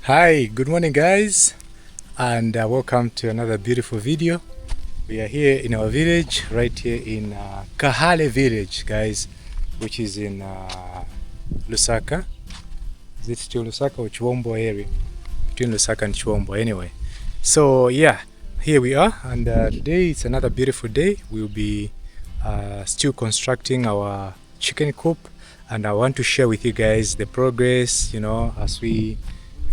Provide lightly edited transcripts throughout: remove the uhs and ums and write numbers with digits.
Hi, good morning guys, and welcome to another beautiful video. We are here in our village, right here in Kahale village, guys, which is in Lusaka. Is it still Lusaka or Chiwombo area? Between Lusaka and Chiwombo anyway. So yeah, here we are, and today it's another beautiful day. We'll be still constructing our chicken coop, and I want to share with you guys the progress, as we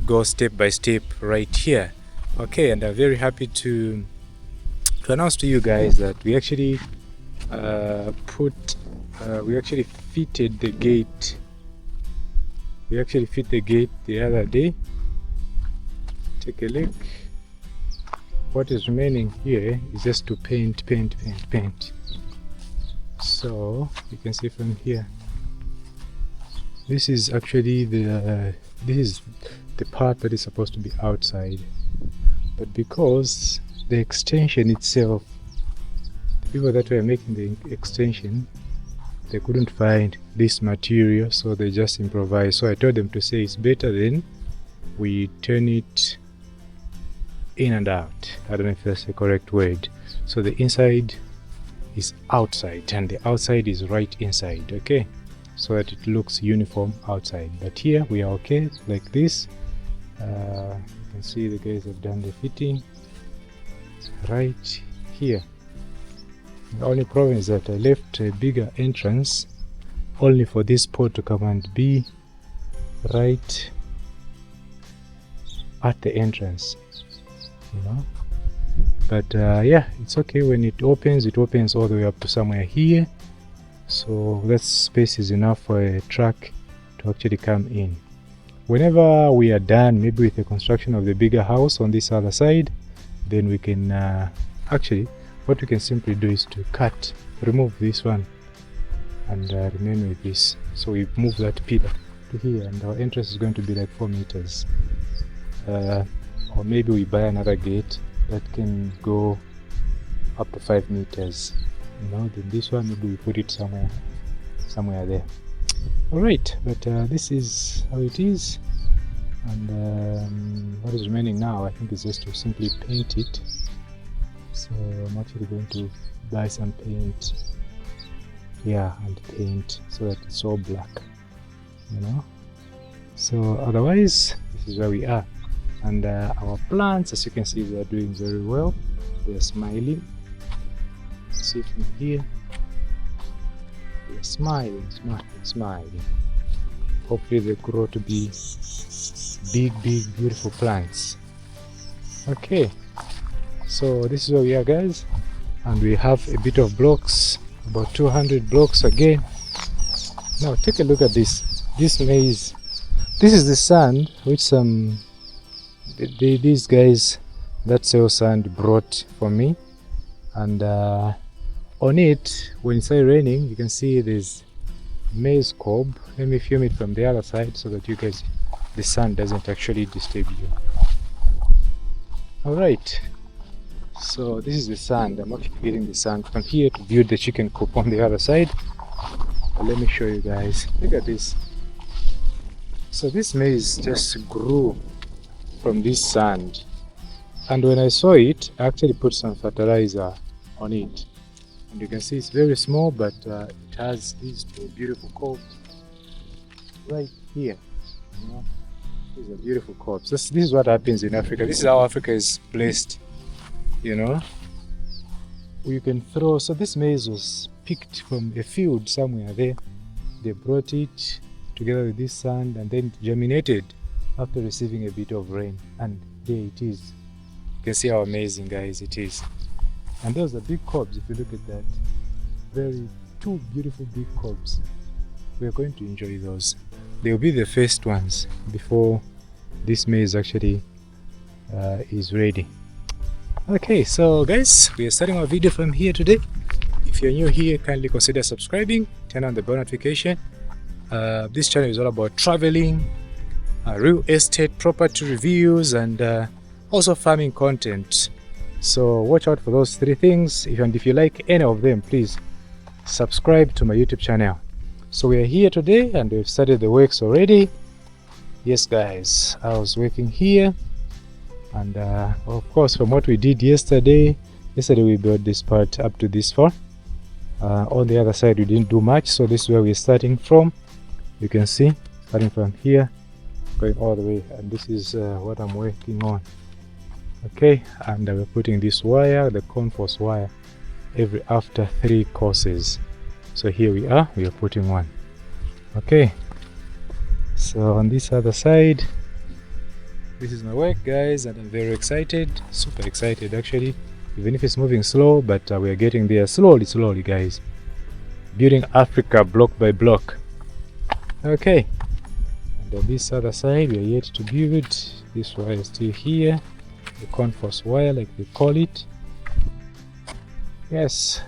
go step by step right here. Okay, and I'm very happy to announce to you guys that we actually fitted the gate. We actually fit the gate the other day. Take a look. What is remaining here is just to paint. So you can see from here, this is actually the part that is supposed to be outside, but because the extension itself, the people that were making the extension, they couldn't find this material, so they just improvised. So I told them to say it's better than we turn it in and out. I don't know if that's the correct word. So the inside is outside and the outside is right inside, okay, so that it looks uniform outside. But here we are okay like this. You can see the guys have done the fitting right here. The only problem is that I left a bigger entrance only for this pot to come and be right at the entrance, but yeah, it's okay. When it opens all the way up to somewhere here, so that space is enough for a truck to actually come in. Whenever we are done, maybe with the construction of the bigger house on this other side, then we can actually, what we can simply do is to remove this one and remain with this. So we move that pillar to here, and our entrance is going to be like 4 meters, or maybe we buy another gate that can go up to 5 meters. Then this one, maybe we put it somewhere there. All right, but this is how it is, and what is remaining now, I think, is just to simply paint it. So I'm actually going to buy some paint, and paint so that it's all black, so otherwise this is where we are. And our plants, as you can see, they are doing very well. They are smiling. See from here, they are smiling. Hopefully they grow to be big beautiful plants. Okay, so this is where we are, guys, and we have a bit of blocks, about 200 blocks again. Now take a look at this maize. This is the sand which these guys that sell sand brought for me, and on it, when it started raining, you can see there's maize cob. Let me film it from the other side so that you guys, the sun doesn't actually disturb you. Alright, so this is the sand. I'm actually getting the sand from here to build the chicken coop on the other side. But let me show you guys. Look at this. So this maize just grew from this sand, and when I saw it, I actually put some fertilizer on it, and you can see it's very small, but it has these two beautiful cobs right here. These are beautiful cobs. This is what happens in Africa. This is how Africa is blessed. You can throw. So this maize was picked from a field somewhere there. They brought it together with this sand, and then it germinated after receiving a bit of rain, and there it is. You can see how amazing, guys, it is. And those are big cobs. If you look at that, two beautiful big cobs. We are going to enjoy those. They will be the first ones before this maize actually is ready. Okay, so guys, we are starting our video from here today. If you're new here, kindly consider subscribing, turn on the bell notification. This channel is all about traveling, real estate, property reviews, and also farming content. So watch out for those 3 things, and if you like any of them, please subscribe to my YouTube channel. So we are here today and we've started the works already. Yes guys, I was working here, and of course from what we did yesterday we built this part up to this far. On the other side we didn't do much, so this is where we're starting from. You can see, starting from here going all the way, and this is what I'm working on. Okay, and we're putting this wire, the conforce wire, every after 3 courses. So here we are putting one. Okay, so on this other side, this is my work guys, and I'm very excited, super excited actually, even if it's moving slow, but we are getting there slowly guys, building Africa block by block. Okay, and on this other side we are yet to build. This wire is still here, the conforce wire like they call it. Yes,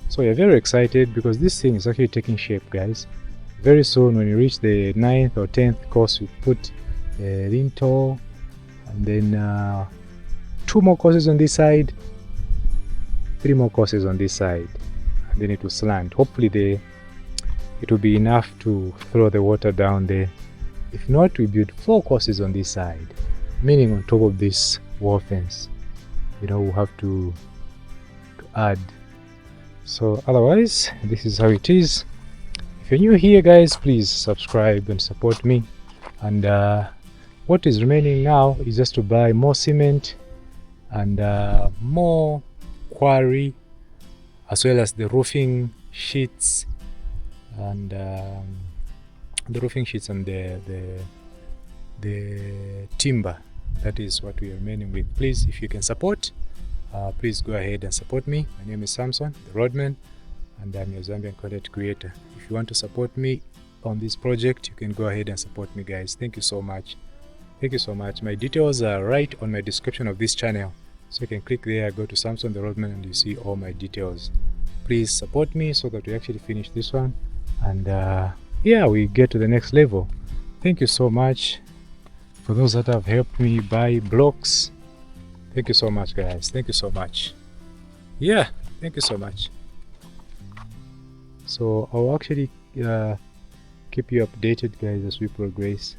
so we are very excited because this thing is actually taking shape guys. Very soon when we reach the 9th or 10th course, we put lintel, and then 2 more courses on this side, 3 more courses on this side, and then it will slant. Hopefully it will be enough to throw the water down there. If not, we build 4 courses on this side, meaning on top of this wall fence, you know, we'll have to add. So otherwise, this is how it is. If you're new here guys, please subscribe and support me. And what is remaining now is just to buy more cement and more quarry, as well as the roofing sheets and the timber. That is what we are remaining with. Please, if you can support, please go ahead and support me. My name is Samson, the Roadman, and I'm your Zambian content creator. If you want to support me on this project, you can go ahead and support me guys. Thank you so much. Thank you so much. My details are right on my description of this channel, so you can click there, go to Samson the Roadman, and you see all my details. Please support me so that we actually finish this one, and yeah, we get to the next level. Thank you so much for those that have helped me buy blocks. Thank you so much guys, thank you so much. Yeah, thank you so much. So I'll actually keep you updated guys as we progress.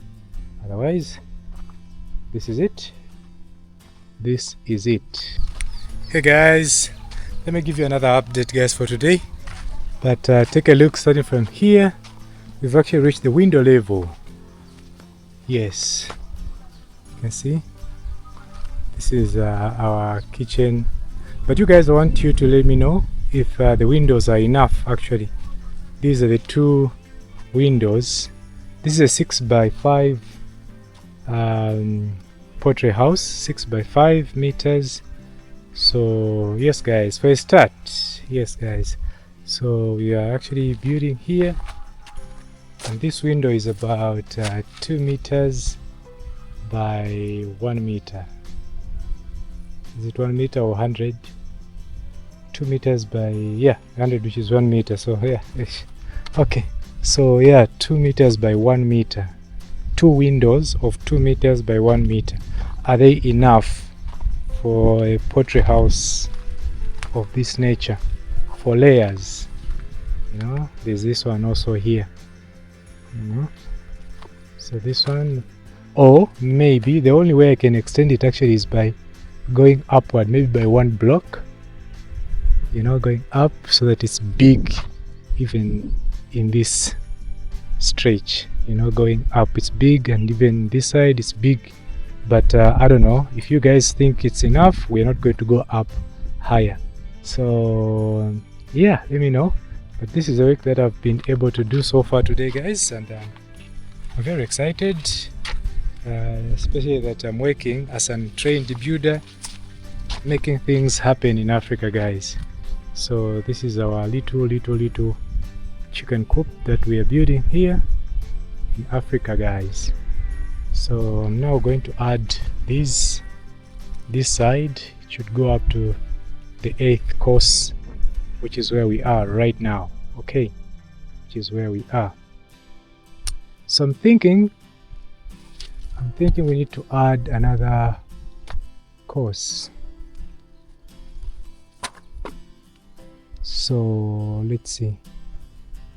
Otherwise, this is it. Hey guys, let me give you another update guys for today. But take a look, starting from here, we've actually reached the window level. Yes, you can see this is our kitchen. But you guys, I want you to let me know if the windows are enough. Actually, these are the 2 windows. This is a 6 by 5 poultry house, 6 by 5 meters. So yes guys, for a start, yes guys, so we are actually building here, and this window is about 2 meters by 1 meter. Is it 1 meter or 100? 2 meters by, yeah, 100, which is 1 meter. So yeah, okay, so yeah, 2 meters by 1 meter. 2 windows of 2 meters by 1 meter. Are they enough for a poultry house of this nature, for layers? You know, there's this one also here, you know, so this one, or maybe the only way I can extend it actually is by going upward, maybe by 1 block, you know, going up so that it's big even in this stretch, you know, going up it's big, and even this side is big. But I don't know, if you guys think it's enough, we're not going to go up higher. So yeah, let me know. But this is the work that I've been able to do so far today guys, and I'm very excited, especially that I'm working as a trained builder, making things happen in Africa guys. So this is our little chicken coop that we are building here in Africa guys. So I'm now going to add this side. It should go up to the 8th course, which is where we are right now. Okay, which is where we are. So I'm thinking we need to add another course. So let's see,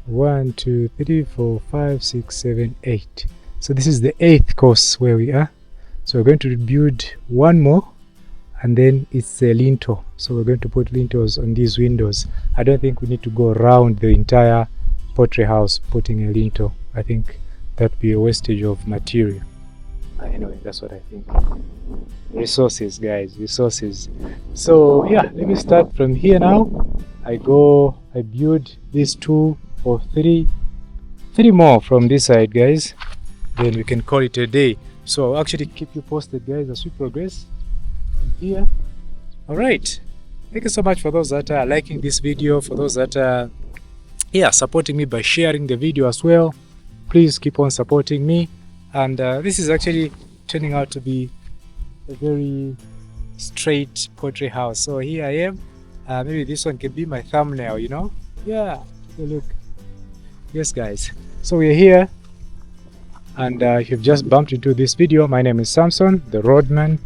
1 2 3 4 5 6 7 8. So this is the 8th course where we are. So we're going to build one more, and then it's a lintel. So we're going to put lintels on these windows. I don't think we need to go around the entire poultry house putting a lintel. I think that'd be a wastage of material. Anyway, that's what I think. Resources, guys, resources. So yeah, let me start from here now. I build these 2 or 3 more from this side, guys. Then we can call it a day. So I'll actually keep you posted, guys, as we progress from here. All right, thank you so much for those that are liking this video, for those that are supporting me by sharing the video as well. Please keep on supporting me. And this is actually turning out to be a very straight poultry house. So here I am. Maybe this one can be my thumbnail, you know? Yeah, take a look. Yes, guys. So we're here. And if you've just bumped into this video, my name is Samson, the roadman.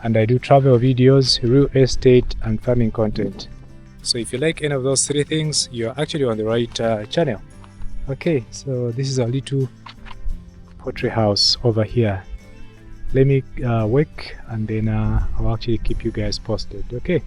And I do travel videos, real estate, and farming content. So if you like any of those 3 things, you're actually on the right channel. Okay, so this is a little poultry house over here. Let me work, and then I'll actually keep you guys posted. Okay.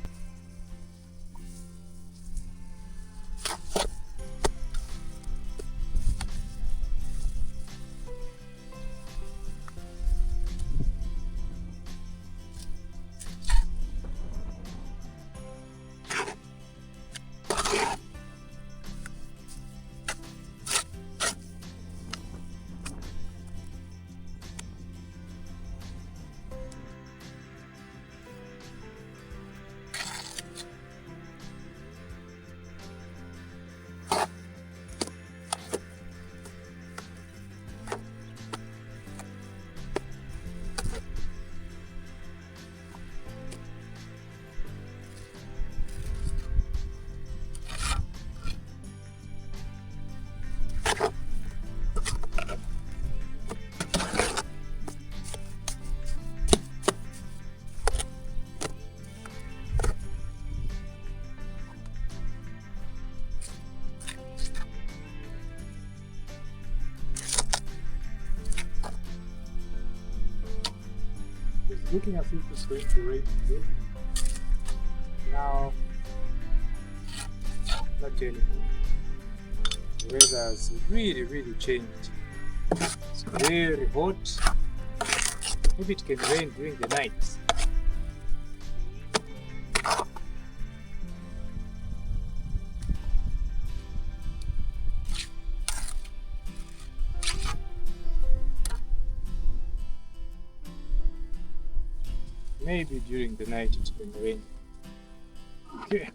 Looking as if it's going to rain today. Now, not anymore. The weather has really changed. It's very hot. Maybe it can rain during the night. Maybe during the night it can rain. Okay.